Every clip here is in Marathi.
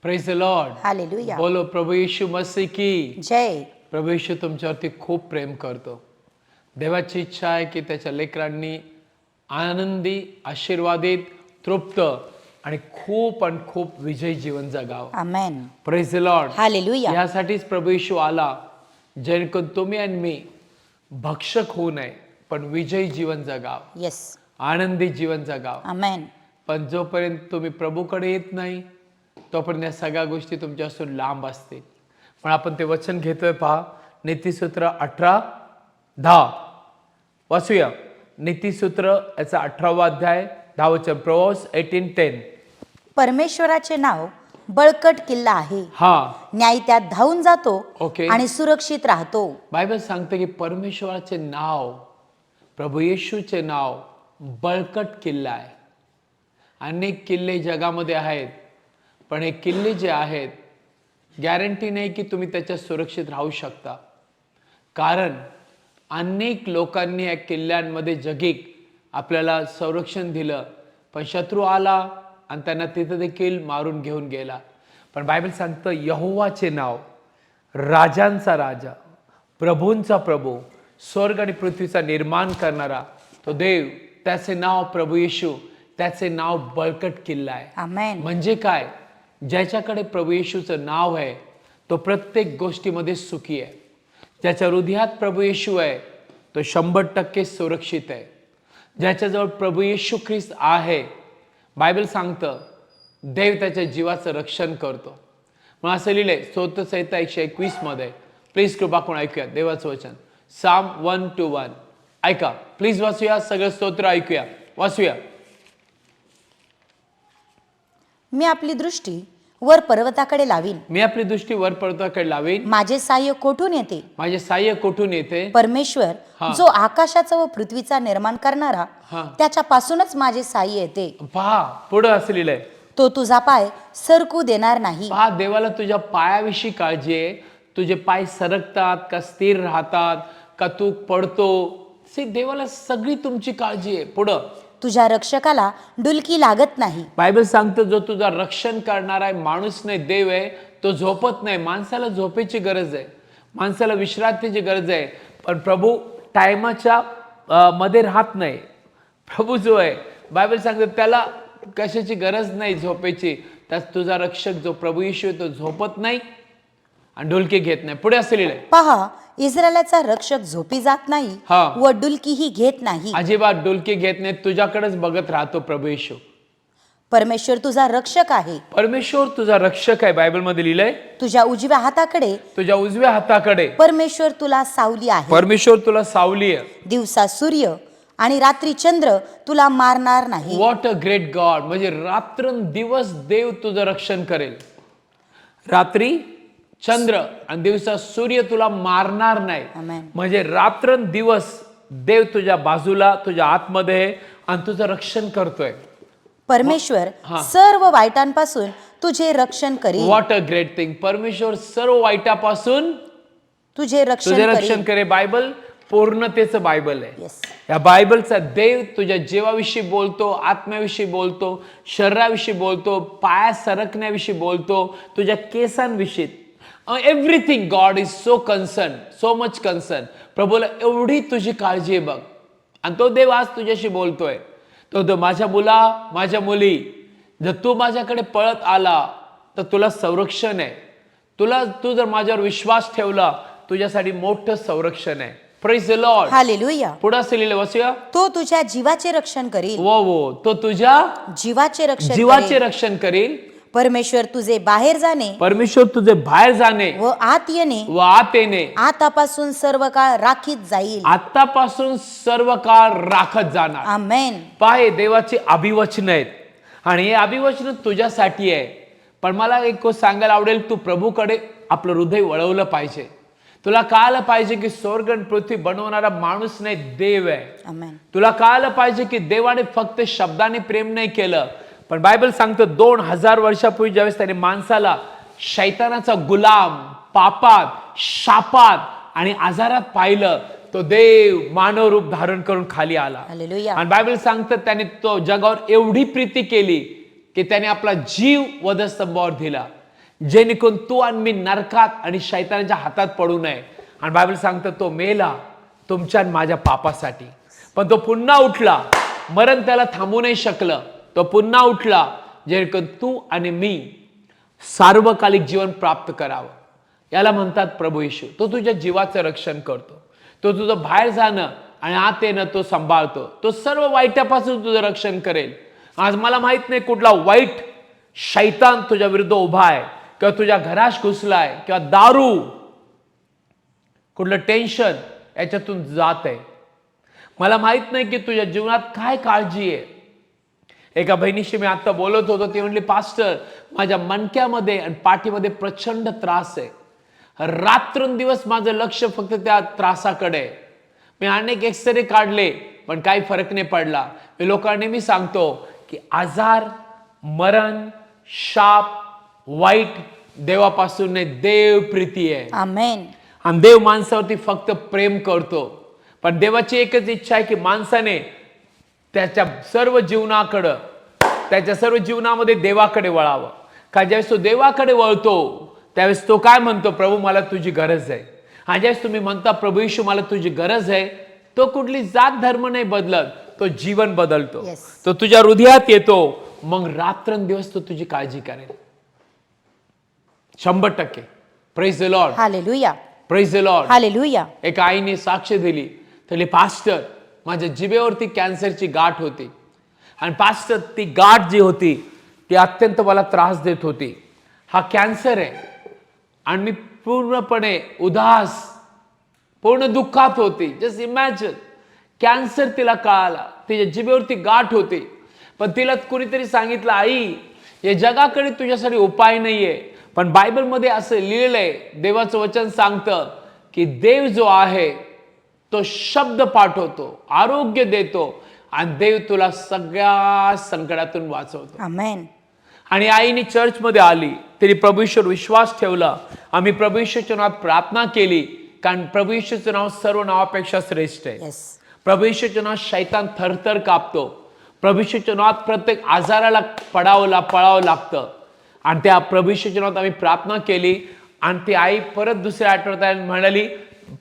Praise the Lord. हालेलुया. बोलो प्रभू येशू मसीह की जय. प्रभू येशू तुमच्यावरती खूप प्रेम करतो. देवाची इच्छा आहे की त्याच्या लेकरांनी आनंदी, आशीर्वादित, तृप्त आणि खूप विजयी जीवन जगावं. आमेन. Praise the Lord. हालेलुया. यासाठीच प्रभू येशू आला, जेणेकरून तुम्ही आणि मी भक्षक होऊ नये, पण विजयी जीवन जगावं, येस. आनंदी जीवन जगावं. आमेन. पण जोपर्यंत तुम्ही प्रभूकडे येत नाही, तोपर्यंत या सगळ्या गोष्टी तुमच्यापासून लांब असतील. पण आपण ते वचन घेतोय पहा, नीतिसूत्र 18:10 वाचूया. नीतिसूत्र याचा 18वा अध्याय 10 वचन. प्रोव्हर्ब्स 18:10. परमेश्वराचे नाव बळकट किल्ला आहे, हा, न्याय त्यात धावून जातो ओके. आणि सुरक्षित राहतो. बायबल सांगते की परमेश्वराचे नाव, प्रभू येशूचे नाव बळकट किल्ला आहे. अनेक किल्ले जगामध्ये आहेत, पण हे किल्ले जे आहेत, गॅरंटी नाही की तुम्ही त्याच्यात सुरक्षित राहू शकता. कारण अनेक लोकांनी या किल्ल्यांमध्ये जगिक आपल्याला संरक्षण दिलं, पण शत्रू आला आणि त्यांना तिथं देखील मारून घेऊन गेला. पण बायबल सांगतं यहोवाचे नाव, राजांचा राजा, प्रभूंचा प्रभू, स्वर्ग आणि पृथ्वीचा निर्माण करणारा तो देव, त्याचे नाव प्रभू येशू, त्याचे नाव बळकट किल्ला आहे. आमेन. म्हणजे काय? ज्याच्याकडे प्रभू येशूचं नाव आहे तो प्रत्येक गोष्टीमध्ये सुखी आहे. ज्याच्या हृदयात प्रभू येशू आहे तो 100% सुरक्षित आहे. ज्याच्याजवळ प्रभू येशू ख्रिस्त आहे, बायबल सांगतं देव त्याच्या जीवाचं रक्षण करतो. मग असं लिहिलंय स्तोत्रसंहिता 121 मध्ये. प्लीज कृपा करून ऐकूया देवाचं वचन. साम 1:1 ऐका प्लीज. वाचूया, सगळं स्तोत्र ऐकूया, वाचूया. मी आपली दृष्टी वर पर्वताकडे लावीन, मी आपली दृष्टी वर पर्वताकडे लावीन, माझे सहाय्य कोठून येते? माझे सहाय्य कोठून येते? परमेश्वर हा. जो आकाशाचा व पृथ्वीचा निर्माण करणारा, हा. त्याच्यापासूनच माझे सहाय्य येते. पहा पुढं असं लिहिलंय, तो तुझा पाय सरकू देणार नाही. पहा देवाला तुझ्या पायाविषयी काळजी आहे. तुझे पाय सरकतात का स्थिर राहतात का तू पडतो, देवाला सगळी तुमची काळजी आहे. पुढं तुझ्या रक्षकाला डुलकी लागत नाही. बायबल सांगतं जो तुझा रक्षण करणारा आहे, माणूस नाही देव आहे, तो झोपत नाही. माणसाला झोपेची गरज आहे, माणसाला विश्रांतीची गरज आहे, पण प्रभू टायमाच्या मध्ये राहत नाही. प्रभू जो आहे, बायबल सांगतं त्याला कशाची गरज नाही झोपेची. त्यात तुझा रक्षक जो प्रभू येशू आहे तो झोपत नाही आणि ढुलकी घेत नाही. पुढे असं लिहिलंय, पहा इस्रायलाचा रक्षक झोपी जात नाही हा. व डुलकीही घेत नाही. अजिबात डुलकी घेत नाही. तुझ्याकडेच बघत राहतो प्रभू येशू. परमेश्वर तुझा रक्षक आहे, परमेश्वर तुझा रक्षक आहे. बायबल मध्ये लिहिलंय तुझ्या उजव्या हाताकडे तुझ्या उजव्या हाताकडे परमेश्वर तुला सावली आहे. परमेश्वर तुला सावली आहे. दिवसा सूर्य आणि रात्री चंद्र तुला मारणार नाही. What a great God. म्हणजे रात्रंदिवस देव तुझं रक्षण करेल. रात्री चंद्र आणि दिवसा सूर्य तुला मारणार नाही. आमेन. म्हणजे रात्रंदिवस देव तुझ्या बाजूला, तुझ्या आतमध्ये आहे आणि तुझं रक्षण करतोय. परमेश्वर हा. सर्व वाईटांपासून तुझे रक्षण करील. What a great thing. परमेश्वर सर्व वाईटापासून तुझे रक्षण तुझे रक्षण करील. करे. बायबल पूर्णतेचं बायबल आहे. Yes. या बायबलचा देव तुझ्या जीवाविषयी बोलतो, आत्म्याविषयी बोलतो, शरीराविषयी बोलतो, पाया सरकण्याविषयी बोलतो, तुझ्या केसांविषयी. Everything God is so concern, so much concern. प्रभूला एवढी तुझी काळजी आहे बघ. आणि तो देव आज तुझ्याशी बोलतोय. तो माझ्या मुला, माझ्या मुली, जर तू माझ्याकडे पळत आला तर तुला संरक्षण आहे. तू जर माझ्यावर विश्वास ठेवला, तुझ्यासाठी मोठं संरक्षण आहे. Praise the Lord. हालेलुया. पुढे असलेले वाचूया. तो तुझ्या जीवाचे रक्षण करील. वो तो तुझ्या जीवाचे रक्षण जीवाचे करेल. रक्षण करील. परमेश्वर तुझे बाहेर जाणे परमेश्वर तुझे बाहेर जाणे व आत येणे व आत येणे आतापासून सर्व काळ राखीत जाईल. आतापासून सर्व काळ राखत जाणार. आमेन. पाहे देवाची अभिवचन आहेत आणि हे अभिवचन तुझ्यासाठी आहे. पण मला एक गोष्ट सांगायला आवडेल, तू प्रभूकडे आपलं हृदय वळवलं पाहिजे. तुला कळालं पाहिजे की स्वर्ग आणि पृथ्वी बनवणारा माणूस नाही, देव आहे. आमेन. तुला कळालं पाहिजे की देवाने फक्त शब्दाने प्रेम नाही केलं, पण बायबल सांगतं 2000 वर्षापूर्वी ज्यावेळेस त्याने माणसाला शैतानाचा गुलाम, पापात, शापात आणि आजारात पाहिलं, तो देव मानव रूप धारण करून खाली आला. हालेलुया. आणि बायबल सांगतं त्याने तो जगावर एवढी प्रीती केली की त्याने आपला जीव वधस्तंभावर दिला. जेणेकरून तू आणि मी नरकात आणि शैतानाच्या हातात पडू नये. आणि बायबल सांगतं तो मेला तुमच्या आणि माझ्या पापासाठी, पण तो पुन्हा उठला. मरण त्याला थांबू नाही शकलं. तो पुन्हा उठला जेणेकरून तू आणि मी सार्वकालिक जीवन प्राप्त करावं. याला म्हणतात प्रभू येशू. तो तुझ्या जीवाचं रक्षण करतो. तो तुझं बाहेर जाणं आणि आत येणं तो सांभाळतो. तो सर्व वाईटापासून तुझं रक्षण करेल. आज मला माहित नाही कुठला वाईट शैतान तुझ्या विरुद्ध उभा आहे, किंवा तुझ्या घरात घुसलाय, किंवा दारू, कुठलं टेन्शन याच्यातून जात आहे. मला माहित नाही की तुझ्या जीवनात काय काळजी आहे. एका बहिणीशी मी आता बोलत होतो. ती म्हणली, पास्टर माझ्या मणक्यामध्ये आणि पाठीमध्ये प्रचंड त्रास आहे. रात्रंदिवस माझं लक्ष फक्त त्या त्रासाकडे आहे. मी अनेक एक्सरे काढले पण काही फरक नाही पडला. मी लोकांना नेहमी सांगतो की आजार, मरण, शाप, वाईट देवापासून नाही, देव प्रीती आहे. आमेन. आणि देव माणसावरती फक्त प्रेम करतो. पण देवाची एकच इच्छा आहे की माणसाने त्याच्या सर्व जीवनाकडं, त्याच्या सर्व जीवनामध्ये देवाकडे वळावं. का ज्यावेळेस तो देवाकडे वळतो त्यावेळेस तो काय म्हणतो, प्रभू मला तुझी गरज आहे. आणि ज्यावेळेस तुम्ही म्हणता प्रभू येशू मला तुझी गरज आहे, तो कुठली जात धर्म नाही बदलत, तो जीवन बदलतो. Yes. तो तुझ्या हृदयात येतो. मग रात्रंदिवस तो तुझी काळजी करेल. 100%. Praise the Lord. Hallelujah. Praise the Lord. Hallelujah. एका आईने साक्ष दिली. त्याने, पास्टर माझ्या जिभेवरती कॅन्सरची गाठ होती, आणि पास्टर ती गाठ जी होती ती अत्यंत मला त्रास देत होती. हा कॅन्सर आहे. आणि मी पूर्णपणे उदास, पूर्ण दुःखात होती. जस्ट इमॅजिन, कॅन्सर तिला कळाला, तिच्या जिभेवरती गाठ होती. पण तिला कुणीतरी सांगितलं, आई या जगाकडे तुझ्यासाठी उपाय नाहीये, पण बायबलमध्ये असं लिहिलंय, देवाचं वचन सांगतं की देव जो आहे तो शब्द पाठवतो, आरोग्य देतो, आणि देव तुला सगळ्या संकटातून वाचवतो. आमेन. आणि आईने चर्चमध्ये आली, तिने प्रभू येशूवर विश्वास ठेवला. आम्ही प्रभू येशूच्या नावात प्रार्थना केली, कारण प्रभू येशूचं नाव सर्व नावापेक्षा श्रेष्ठ आहे. येस. प्रभू येशूच्या नावात शैतान थरथर कापतो. प्रभू येशूच्या नावात प्रत्येक आजाराला पळावं लागतं. आणि त्या प्रभू येशूच्या नावात आम्ही प्रार्थना केली. आणि ती आई परत दुसऱ्या आठवड्यात म्हणाली,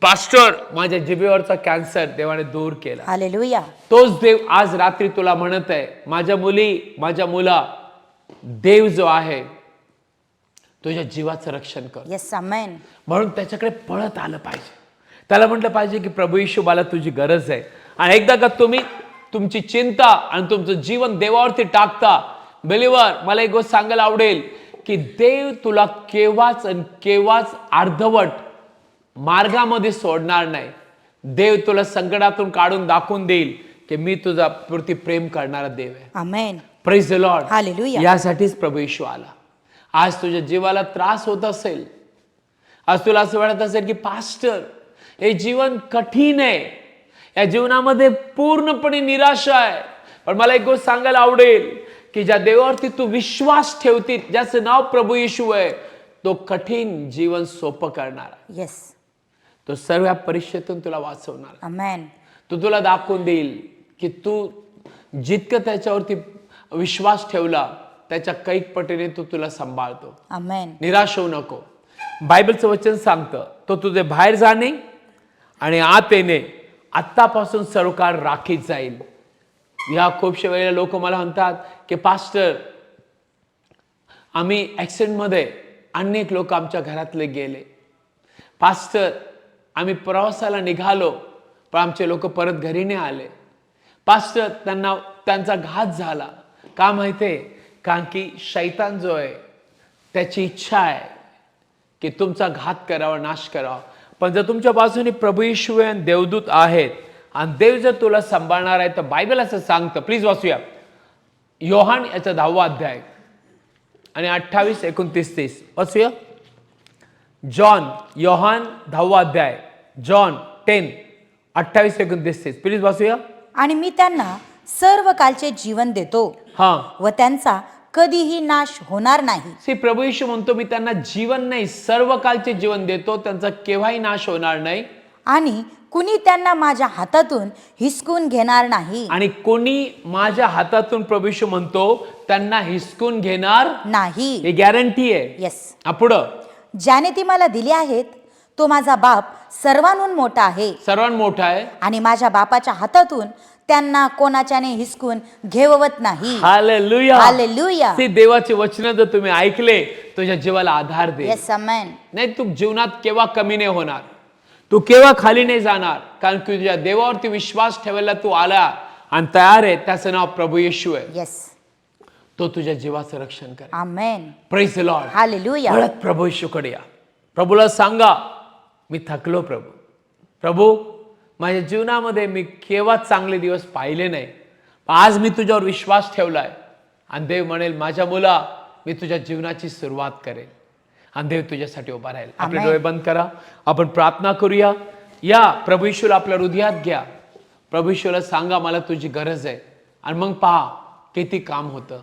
पास्टर माझ्या जिभेवरचा कॅन्सर देवाने दूर केला. हालेलुया. तोच देव आज रात्री तुला म्हणत आहे, माझ्या मुली, माझ्या मुला, देव जो आहे तुझ्या जीवाचं रक्षण कर. येस. आमेन. म्हणून त्याच्याकडे पळत आलं पाहिजे. त्याला म्हटलं पाहिजे की प्रभू येशू मला तुझी गरज आहे. आणि एकदा का तुम्ही तुमची चिंता आणि तुमचं जीवन देवावरती टाकता, बिलीवर, मला एक गोष्ट सांगायला आवडेल की देव तुला केव्हाच अर्धवट मार्गामध्ये सोडणार नाही. देव तुला संकटातून काढून दाखवून देईल की मी तुझा प्रति प्रेम करणारा देव आहे. आमेन. Praise the Lord. हालेलुया. यासाठीच प्रभू येशू आला. आज तुझ्या जीवाला त्रास होत असेल, आज तुला असं वाटत असेल की पास्टर हे जीवन कठीण आहे, या जीवनामध्ये पूर्णपणे निराशा आहे, पण मला एक गोष्ट सांगायला आवडेल की ज्या देवावरती तू विश्वास ठेवती, ज्याचं नाव प्रभू येशू आहे, तो कठीण जीवन सोपं करणार. येस. तो सर्व परीक्षेतून तुला वाचवणार. आमेन. तो तुला दाखवून देईल की तू जितकं त्याच्यावरती विश्वास ठेवला त्याच्या कैक पटीने तो तुला सांभाळतो. आमेन. निराश होऊ नको. बायबलचं वचन सांगतं, तो तुझे बाहेर जाणे आणि आत येणे आत्तापासून सर्व काळ राखीत जाईल. या खूपशा वेळेला लोक मला म्हणतात की पास्टर आम्ही ॲक्सिडेंटमध्ये अनेक लोक आमच्या घरातले गेले. पास्टर आम्ही प्रवासाला निघालो पण आमचे लोक परत घरी नाही आले. पास्टर त्यांचा घात झाला. का माहितीये? कारण की शैतान जो आहे त्याची इच्छा आहे की तुमचा घात करावा, नाश करावा. पण जर तुमच्या बाजूने प्रभू येशू आणि देवदूत आहेत आणि देव जर तुला सांभाळणार आहे तर बायबल असं सांगतं. प्लीज वाचूया योहान याचा 10वा अध्याय आणि 28-29-30 वाचूया. योहान 10वा अध्याय, जॉन 10:28-29 प्लीज वाचूया. आणि मी त्यांना सर्व कालचे जीवन देतो व त्यांचा कधीही नाश होणार नाही. प्रभू येशू म्हणतो मी त्यांना जीवन नाही, सर्व कालचे जीवन देतो, त्यांचा केव्हाही नाश होणार नाही. आणि कुणी त्यांना माझ्या हातातून हिसकून घेणार नाही. आणि कोणी माझ्या हातातून प्रभू येशू म्हणतो त्यांना हिसकून घेणार नाही. हे गॅरंटी आहे. येस. पुढं, ज्याने ती मला दिली आहेत तो माझा बाप सर्वांहून मोठा आहे सर्वात मोठा आहे. आणि माझ्या बापाच्या हातातून त्यांना कोणाच्याने हिसकून घेवत नाही. हालेलुया. हालेलुया. ते देवाचे वचन जर तुम्ही ऐकले तुझ्या जीवाला आधार दे. येस आमेन. नाही तू जीवनात केव्हा कमी नाही होणार, तू केव्हा खाली नाही जाणार, कारण की तुझ्या देवावरती विश्वास ठेवायला तू आला आणि तयार आहे. त्याचं नाव प्रभू येशू आहे. येस. तो तुझ्या जीवाचं रक्षण करेल. आमेन. Praise the Lord. हालेलुया. परत प्रभू येशूकडे या. प्रभूला सांगा मी थकलो प्रभू. प्रभू माझ्या जीवनामध्ये मी केव्हा चांगले दिवस पाहिले नाही, आज मी तुझ्यावर विश्वास ठेवलाय आणि देव म्हणेल माझ्या मुला मी तुझ्या जीवनाची सुरुवात करेल आणि देव तुझ्यासाठी उभा राहील. आपले आमेन. डोळे बंद करा, आपण प्रार्थना करूया. या प्रभू येशूला आपल्या हृदयात घ्या. प्रभू येशूला सांगा मला तुझी गरज आहे आणि मग पहा किती काम होतं.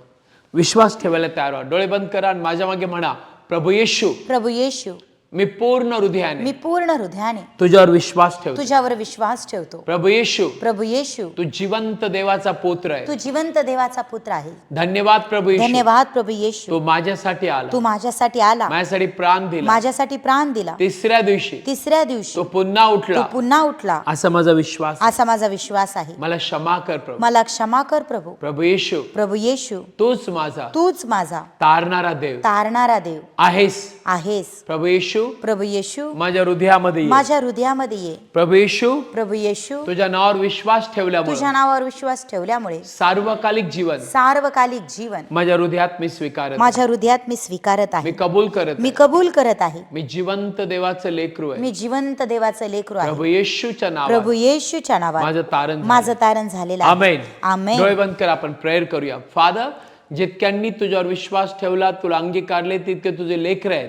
विश्वास ठेवायला तयार व्हा. डोळे बंद करा आणि माझ्या मागे म्हणा प्रभू येशू प्रभू येशू मी पूर्ण हृदयाने मी पूर्ण हृदयाने तुझ्यावर विश्वास ठेवतो. तुझ्यावर विश्वास ठेवतो. प्रभू येशू प्रभू येशू तू जिवंत देवाचा पुत्र आहे. तू जिवंत देवाचा पुत्र आहे. धन्यवाद प्रभू येशू. धन्यवाद प्रभू येशू. तू माझ्यासाठी आला, तू माझ्यासाठी आला, माझ्यासाठी प्राण दिला. माझ्यासाठी प्राण दिला. तिसऱ्या दिवशी तिसऱ्या दिवशी तो पुन्हा तू उठला. पुन्हा उठला असा माझा विश्वास. असा माझा विश्वास आहे. मला क्षमा कर प्रभू. मला क्षमा कर प्रभू. प्रभू येशू प्रभू येशू तूच माझा तूच माझा तारणारा देव तारणारा देव आहेस. आहेस. प्रभू येशू प्रभू येशू माझ्या हृदयामध्ये ये. माझ्या हृदयामध्ये ये. प्रभू येशू प्रभू येशू तुझ्या नावावर विश्वास ठेवल्यामुळे तुझ्या नावावर विश्वास ठेवल्यामुळे सार्वकालिक जीवन सार्वकालिक जीवन माझ्या हृदयात मी स्वीकारत आहे. माझ्या हृदयात मी स्वीकारत मी आहे. कबूल करत मी आहे. कबूल करत आहे. मी जिवंत देवाचं लेकरू आहे. मी जिवंत देवाचं लेकरू आहे. प्रभू येशूच्या नावात प्रभू येशूच्या नावात माझं तारण माझं तारण झालेलं आहे. आमेन. आमेन. डोळे बंद कर, आपण प्रेयर करूया. फादर, जितक्यांनी तुझ्यावर विश्वास ठेवला, तुला अंगीकारले, तितके तुझे लेकर आहेत.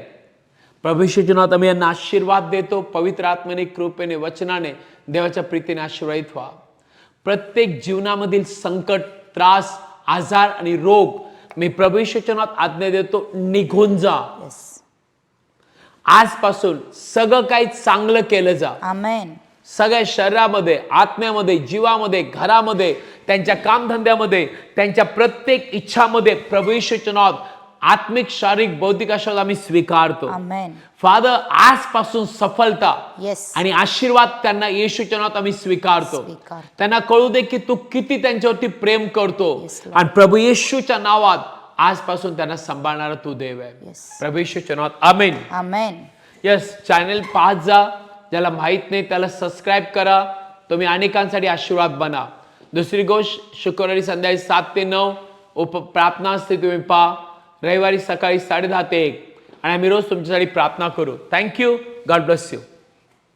प्रभू येशूच्या नावात आम्ही यांना आशीर्वाद देतो. पवित्र आत्म्याने, कृपेने, वचनाने, देवाच्या प्रीतीने आशीर्वादित व्हा. प्रत्येक जीवनामधील संकट, त्रास, आजार आणि रोग मी प्रभू येशूच्या नावात आज्ञा देतो, निघून जा. Yes. आजपासून सगळं काही चांगलं केलं जा. आमेन. सगळ्या शरीरामध्ये, आत्म्यामध्ये, जीवामध्ये, घरामध्ये, त्यांच्या कामधंद्यामध्ये, त्यांच्या प्रत्येक इच्छामध्ये प्रभू येशूच्या नावात आत्मिक, शारीरिक, बौद्धिक आशीर्वाद आम्ही स्वीकारतो. आमेन. फादर, आजपासून सफलता येस. आणि आशीर्वाद त्यांना येशूच्या नावात आम्ही स्वीकारतो. स्वीकारतो. त्यांना कळू दे की तू किती त्यांच्यावरती प्रेम करतो. Yes, Lord. आणि प्रभू येशूच्या नावात आजपासून त्यांना सांभाळणारा तू देव आहे. Yes. प्रभू येशूच्या नावात आमेन. आमेन. यस, चॅनल पाहत जा. ज्याला माहित नाही त्याला सबस्क्राईब करा. तुम्ही अनेकांसाठी आशीर्वाद बना. दुसरी गोष्ट, शुक्रवारी संध्याकाळी 7 ते 9 प्रार्थना असते, तुम्ही पहा. रविवारी सकाळी 10:30 ते 1 आणि आम्ही रोज तुमच्यासाठी प्रार्थना करू. थँक्यू. God bless you.